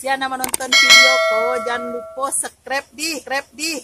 Siapa menonton videoku, jangan lupa subscribe di.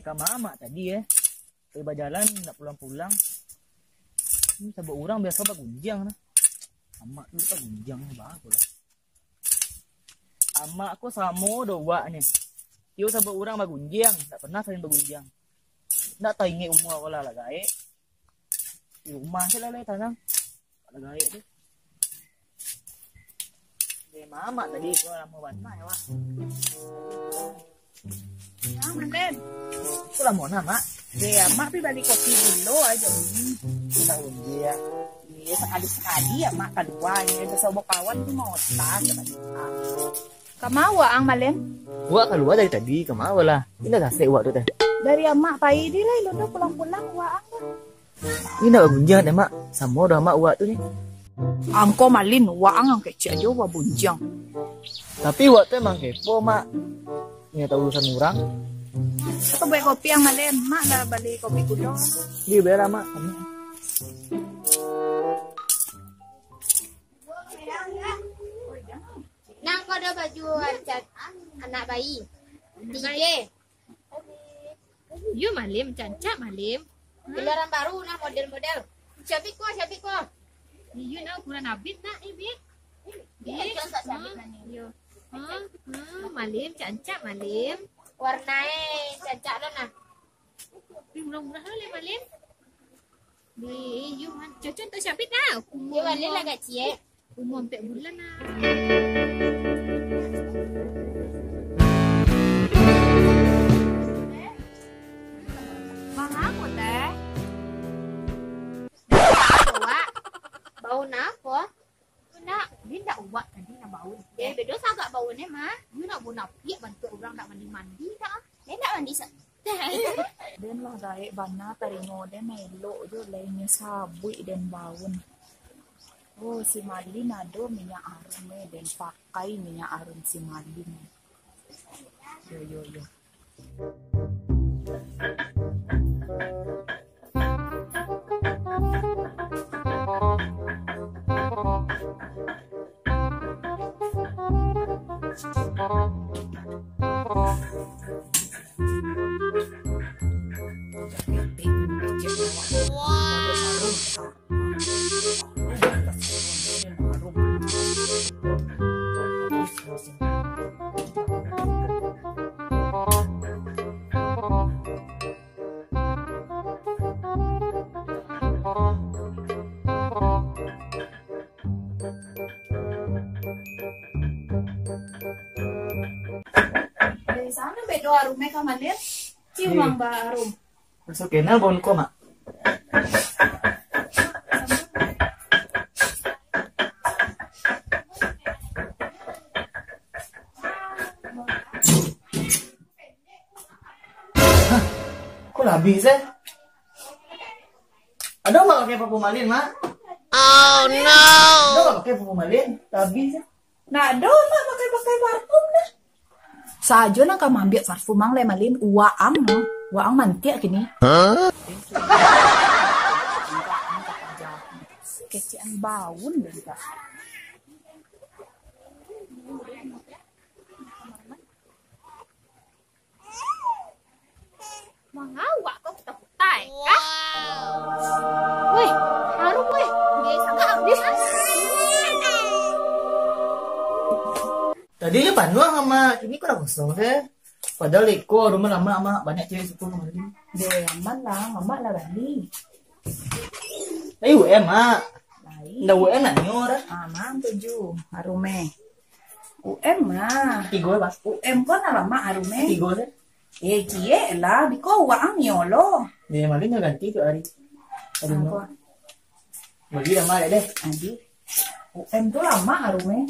Ke mama tadi tiba jalan nggak pulang-pulang. Ini sabuk orang biasa bagunjang nah. Ama dulu bagunjang bagus lah. Ama aku sama doa nih. Yo sabuk orang bagunjang, nggak pernah saling bagunjang. Nggak tahu ingat umur wala lah gae. Di rumah sih lah tanang. Ada gae tuh. Mama tadi aku lama banget ya wah. Malen. Itu lah mau nama. Ya, mak balik kopi dulu aja. Kita dia. Iya, sekali-sekali ya mak keduanya. Ada sobok kawan tuh mau tas. Kamawa ang Malen? Gua keluar dari tadi, kemana lah? Ini dah selesai waktu teh. Dari amak pai di lah, lo pulang-pulang waang. Ini nak bunjang deh mak, sama dah mak waktu ni. Angko Malin waang ang kecil aja wa bunjang. Tapi waktu emang kepo mak. Ini tahu urusan orang. Aku buat kopi yang Malen, mak dah balik kopi kudo. Dia bela mak. Nang kau ada baju anak bayi. Tiga. You Malim, cancak Malim. Gelaran baru nah model-model. Siapik ko. You nak ukuran abit nak ibik. Jual tak siapik nani. Yo. Malim, cancak Malim. Warnanya cancak lo nah. Murah-murah le Malim. Di you cocok tak siapik nah. Dia balik lah gak cie. Umur 4 bulan nah. Aku teh. Bau napa? Nak, dia tak ubat tadi nak bau. Dia bedo agak bau ni mah. You nak bau napi bantu orang nak mandi-mandi tak? Dia nak mandi sa. Den lah gae bana taringo den melo jo lainnya sabui den baun. Oh si Malin ada minyak arum den pakai minyak arum si Malin. Yo. Dari sana bedo arumnya ka Malen. Ciumang ba arum. Masuk kenal bon ko mak. Kok habis Ada nggak pakai papu malin mak? Oh no. Ada nggak pakai papu malin? Habis Nah, do mak pakai parfum dah. Sajo nang ka mambia parfum mang le Malin waang no. Waang mantia kini. Kecian baun dan tak. Mengawak kau tak kah? Weh, harum weh. Dia sangat habis. tadi panuang sama ini kurang kosong padahal iko rumah lama banyak cewek suku kemarin. Dia aman lah, mama lah Bali. Ay UM ah. Lain. Nda UM na nyor. Amang tujuh harume. UM mah. Tigo ba? UM ko na lama harume. Tigo sir. Kie lah di ko ang nyolo. Di malin nga ganti to ari. Ari Ako. no. Bagi na mali deh. Adi. UM to lama harume.